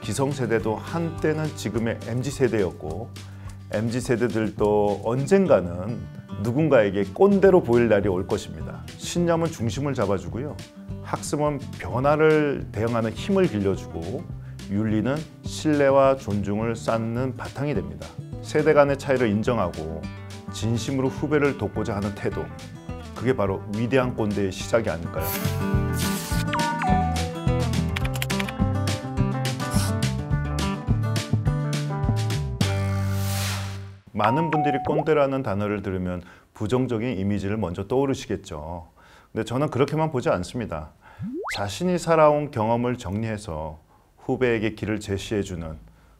기성세대도 한때는 지금의 MZ세대였고 MZ세대들도 언젠가는 누군가에게 꼰대로 보일 날이 올 것입니다. 신념은 중심을 잡아주고요. 학습은 변화를 대응하는 힘을 길러주고 윤리는 신뢰와 존중을 쌓는 바탕이 됩니다. 세대 간의 차이를 인정하고 진심으로 후배를 돕고자 하는 태도, 그게 바로 위대한 꼰대의 시작이 아닐까요? 많은 분들이 꼰대라는 단어를 들으면 부정적인 이미지를 먼저 떠오르시겠죠. 근데 저는 그렇게만 보지 않습니다. 자신이 살아온 경험을 정리해서 후배에게 길을 제시해주는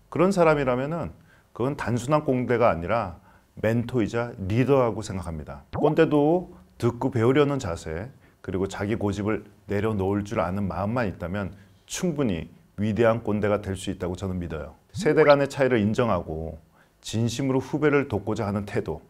그런 사람이라면 그건 단순한 꼰대가 아니라 멘토이자 리더라고 생각합니다. 꼰대도 듣고 배우려는 자세, 그리고 자기 고집을 내려놓을 줄 아는 마음만 있다면 충분히 위대한 꼰대가 될 수 있다고 저는 믿어요. 세대 간의 차이를 인정하고 진심으로 후배를 돕고자 하는 태도,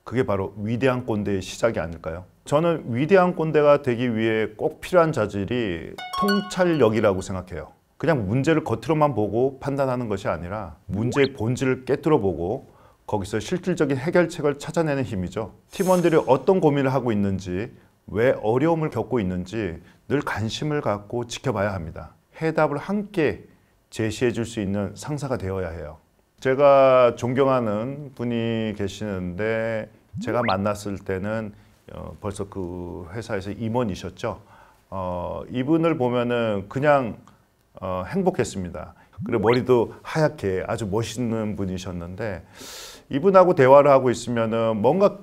그게 바로 위대한 꼰대의 시작이 아닐까요? 저는 위대한 꼰대가 되기 위해 꼭 필요한 자질이 통찰력이라고 생각해요. 그냥 문제를 겉으로만 보고 판단하는 것이 아니라 문제의 본질을 깨뜨려 보고 거기서 실질적인 해결책을 찾아내는 힘이죠. 팀원들이 어떤 고민을 하고 있는지, 왜 어려움을 겪고 있는지 늘 관심을 갖고 지켜봐야 합니다. 해답을 함께 제시해 줄 수 있는 상사가 되어야 해요. 제가 존경하는 분이 계시는데 제가 만났을 때는 벌써 그 회사에서 임원이셨죠. 이분을 보면은 그냥 행복했습니다. 그리고 머리도 하얗게 아주 멋있는 분이셨는데 이분하고 대화를 하고 있으면은 뭔가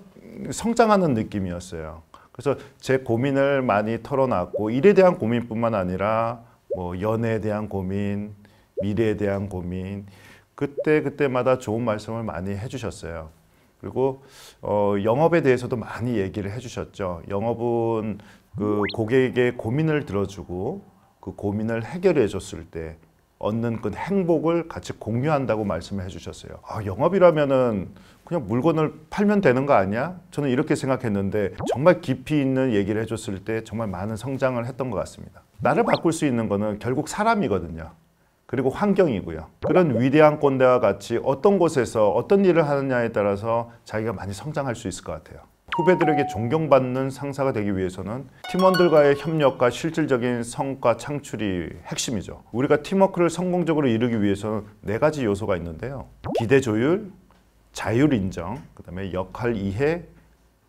성장하는 느낌이었어요. 그래서 제 고민을 많이 털어놨고 일에 대한 고민뿐만 아니라 뭐 연애에 대한 고민, 미래에 대한 고민, 그때마다 좋은 말씀을 많이 해주셨어요. 그리고 영업에 대해서도 많이 얘기를 해주셨죠. 영업은 그 고객의 고민을 들어주고 그 고민을 해결해 줬을 때 얻는 그 행복을 같이 공유한다고 말씀을 해주셨어요. 영업이라면은 그냥 물건을 팔면 되는 거 아니야? 저는 이렇게 생각했는데 정말 깊이 있는 얘기를 해줬을 때 정말 많은 성장을 했던 것 같습니다. 나를 바꿀 수 있는 거는 결국 사람이거든요. 그리고 환경이고요. 그런 위대한 꼰대와 같이 어떤 곳에서 어떤 일을 하느냐에 따라서 자기가 많이 성장할 수 있을 것 같아요. 후배들에게 존경받는 상사가 되기 위해서는 팀원들과의 협력과 실질적인 성과 창출이 핵심이죠. 우리가 팀워크를 성공적으로 이루기 위해서는 4가지 요소가 있는데요. 기대 조율, 자율 인정, 그다음에 역할 이해,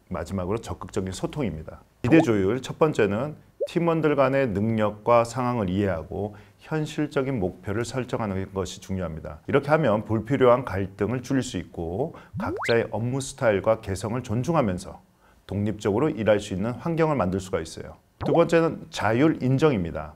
마지막으로 적극적인 소통입니다. 기대 조율, 첫 번째는 팀원들 간의 능력과 상황을 이해하고 현실적인 목표를 설정하는 것이 중요합니다. 이렇게 하면 불필요한 갈등을 줄일 수 있고 각자의 업무 스타일과 개성을 존중하면서 독립적으로 일할 수 있는 환경을 만들 수가 있어요. 두 번째는 자율 인정입니다.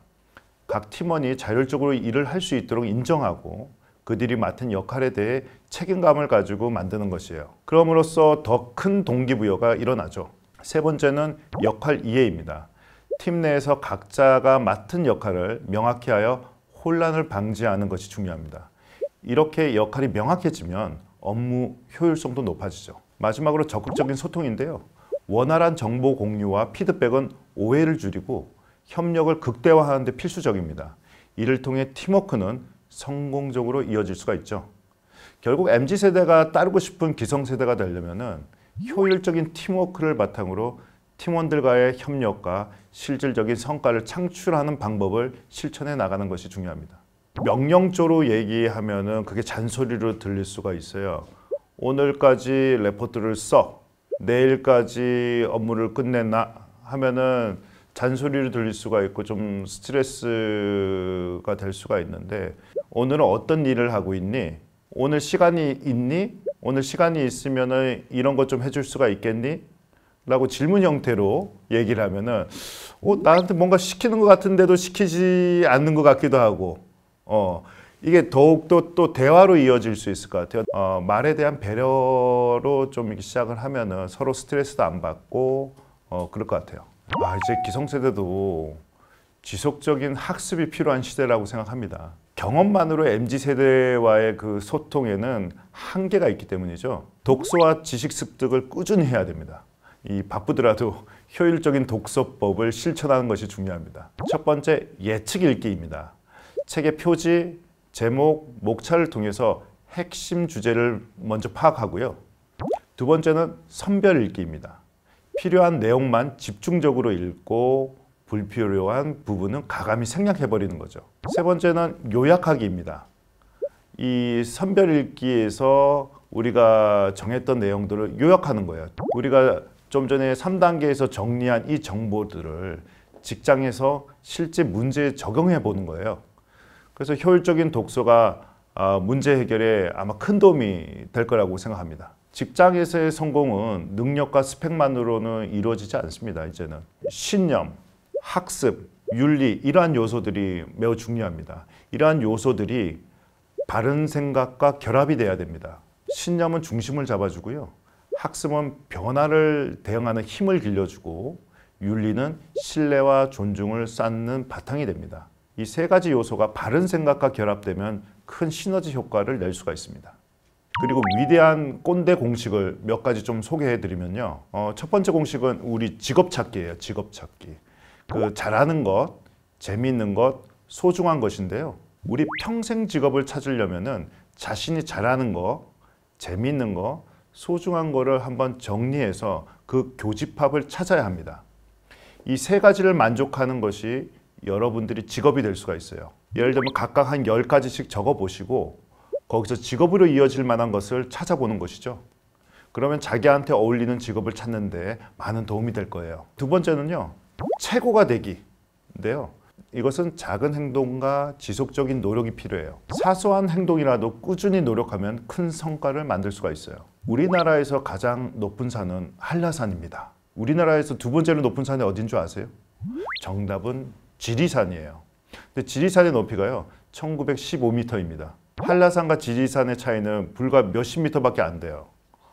각 팀원이 자율적으로 일을 할 수 있도록 인정하고 그들이 맡은 역할에 대해 책임감을 가지고 만드는 것이에요. 그럼으로써 더 큰 동기부여가 일어나죠. 세 번째는 역할 이해입니다. 팀 내에서 각자가 맡은 역할을 명확히 하여 혼란을 방지하는 것이 중요합니다. 이렇게 역할이 명확해지면 업무 효율성도 높아지죠. 마지막으로 적극적인 소통인데요. 원활한 정보 공유와 피드백은 오해를 줄이고 협력을 극대화하는 데 필수적입니다. 이를 통해 팀워크는 성공적으로 이어질 수가 있죠. 결국 MZ세대가 따르고 싶은 기성세대가 되려면 효율적인 팀워크를 바탕으로 팀원들과의 협력과 실질적인 성과를 창출하는 방법을 실천해 나가는 것이 중요합니다. 명령조로 얘기하면은 그게 잔소리로 들릴 수가 있어요. 오늘까지 레포트를 써, 내일까지 업무를 끝내나 하면은 잔소리로 들릴 수가 있고 좀 스트레스가 될 수가 있는데 오늘은 어떤 일을 하고 있니? 오늘 시간이 있니? 오늘 시간이 있으면은 이런 것 좀 해줄 수가 있겠니? 라고 질문 형태로 얘기를 하면은 나한테 뭔가 시키는 것 같은데도 시키지 않는 것 같기도 하고 이게 더욱더 또 대화로 이어질 수 있을 것 같아요. 말에 대한 배려로 좀 이렇게 시작을 하면은 서로 스트레스도 안 받고 그럴 것 같아요. 이제 기성세대도 지속적인 학습이 필요한 시대라고 생각합니다. 경험만으로 MZ세대와의 그 소통에는 한계가 있기 때문이죠. 독서와 지식 습득을 꾸준히 해야 됩니다. 이 바쁘더라도 효율적인 독서법을 실천하는 것이 중요합니다. 첫 번째, 예측 읽기입니다. 책의 표지, 제목, 목차를 통해서 핵심 주제를 먼저 파악하고요. 두 번째는 선별 읽기입니다. 필요한 내용만 집중적으로 읽고 불필요한 부분은 가감히 생략해버리는 거죠. 세 번째는 요약하기입니다. 이 선별 읽기에서 우리가 정했던 내용들을 요약하는 거예요. 우리가 좀 전에 3단계에서 정리한 이 정보들을 직장에서 실제 문제에 적용해 보는 거예요. 그래서 효율적인 독서가 문제 해결에 아마 큰 도움이 될 거라고 생각합니다. 직장에서의 성공은 능력과 스펙만으로는 이루어지지 않습니다. 이제는 신념, 학습, 윤리 이러한 요소들이 매우 중요합니다. 이러한 요소들이 바른 생각과 결합이 돼야 됩니다. 신념은 중심을 잡아주고요. 학습은 변화를 대응하는 힘을 길러주고 윤리는 신뢰와 존중을 쌓는 바탕이 됩니다. 이 세 가지 요소가 바른 생각과 결합되면 큰 시너지 효과를 낼 수가 있습니다. 그리고 위대한 꼰대 공식을 몇 가지 좀 소개해 드리면요. 첫 번째 공식은 우리 직업 찾기예요. 직업 찾기. 잘하는 것, 재미있는 것, 소중한 것인데요. 우리 평생 직업을 찾으려면은 자신이 잘하는 거, 재미있는 거, 소중한 거를 한번 정리해서 그 교집합을 찾아야 합니다. 이 세 가지를 만족하는 것이 여러분들이 직업이 될 수가 있어요. 예를 들면 각각 한 10가지씩 적어보시고 거기서 직업으로 이어질 만한 것을 찾아보는 것이죠. 그러면 자기한테 어울리는 직업을 찾는데 많은 도움이 될 거예요. 두 번째는요. 최고가 되기인데요. 이것은 작은 행동과 지속적인 노력이 필요해요. 사소한 행동이라도 꾸준히 노력하면 큰 성과를 만들 수가 있어요. 우리나라에서 가장 높은 산은 한라산입니다. 우리나라에서 두 번째로 높은 산이 어딘 줄 아세요? 정답은 지리산이에요. 근데 지리산의 높이가요 1915m입니다. 한라산과 지리산의 차이는 불과 몇십 미터밖에 안 돼요.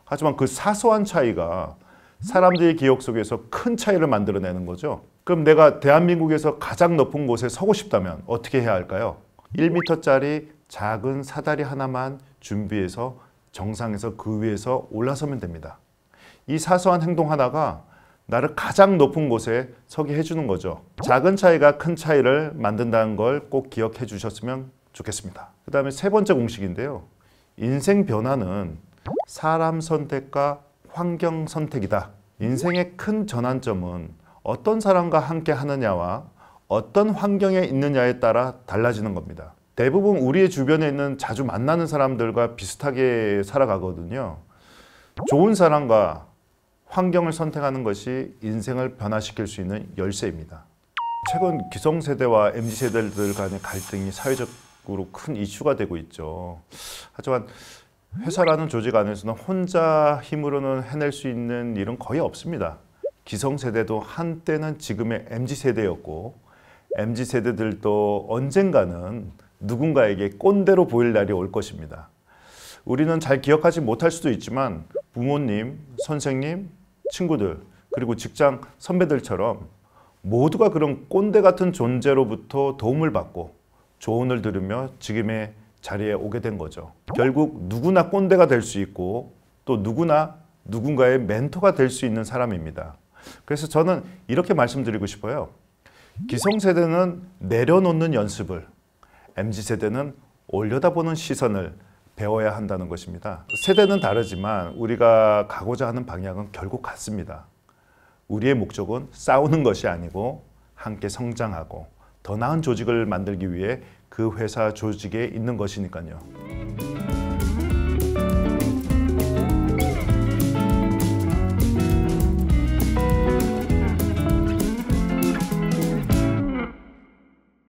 하지만 그 사소한 차이가 사람들의 기억 속에서 큰 차이를 만들어내는 거죠. 그럼 내가 대한민국에서 가장 높은 곳에 서고 싶다면 어떻게 해야 할까요? 1m짜리 작은 사다리 하나만 준비해서 정상에서 그 위에서 올라서면 됩니다. 이 사소한 행동 하나가 나를 가장 높은 곳에 서게 해주는 거죠. 작은 차이가 큰 차이를 만든다는 걸 꼭 기억해 주셨으면 좋겠습니다. 그 다음에 세 번째 공식인데요. 인생 변화는 사람 선택과 환경 선택이다. 인생의 큰 전환점은 어떤 사람과 함께 하느냐와 어떤 환경에 있느냐에 따라 달라지는 겁니다. 대부분 우리의 주변에 있는 자주 만나는 사람들과 비슷하게 살아가거든요. 좋은 사람과 환경을 선택하는 것이 인생을 변화시킬 수 있는 열쇠입니다. 최근 기성세대와 MZ세대들 간의 갈등이 사회적으로 큰 이슈가 되고 있죠. 하지만 회사라는 조직 안에서는 혼자 힘으로는 해낼 수 있는 일은 거의 없습니다. 기성세대도 한때는 지금의 MZ세대였고 MZ세대들도 언젠가는 누군가에게 꼰대로 보일 날이 올 것입니다. 우리는 잘 기억하지 못할 수도 있지만 부모님, 선생님, 친구들 그리고 직장 선배들처럼 모두가 그런 꼰대 같은 존재로부터 도움을 받고 조언을 들으며 지금의 자리에 오게 된 거죠. 결국 누구나 꼰대가 될 수 있고 또 누구나 누군가의 멘토가 될 수 있는 사람입니다. 그래서 저는 이렇게 말씀드리고 싶어요. 기성세대는 내려놓는 연습을, MZ세대는 올려다보는 시선을 배워야 한다는 것입니다. 세대는 다르지만 우리가 가고자 하는 방향은 결국 같습니다. 우리의 목적은 싸우는 것이 아니고 함께 성장하고 더 나은 조직을 만들기 위해 그 회사 조직에 있는 것이니까요.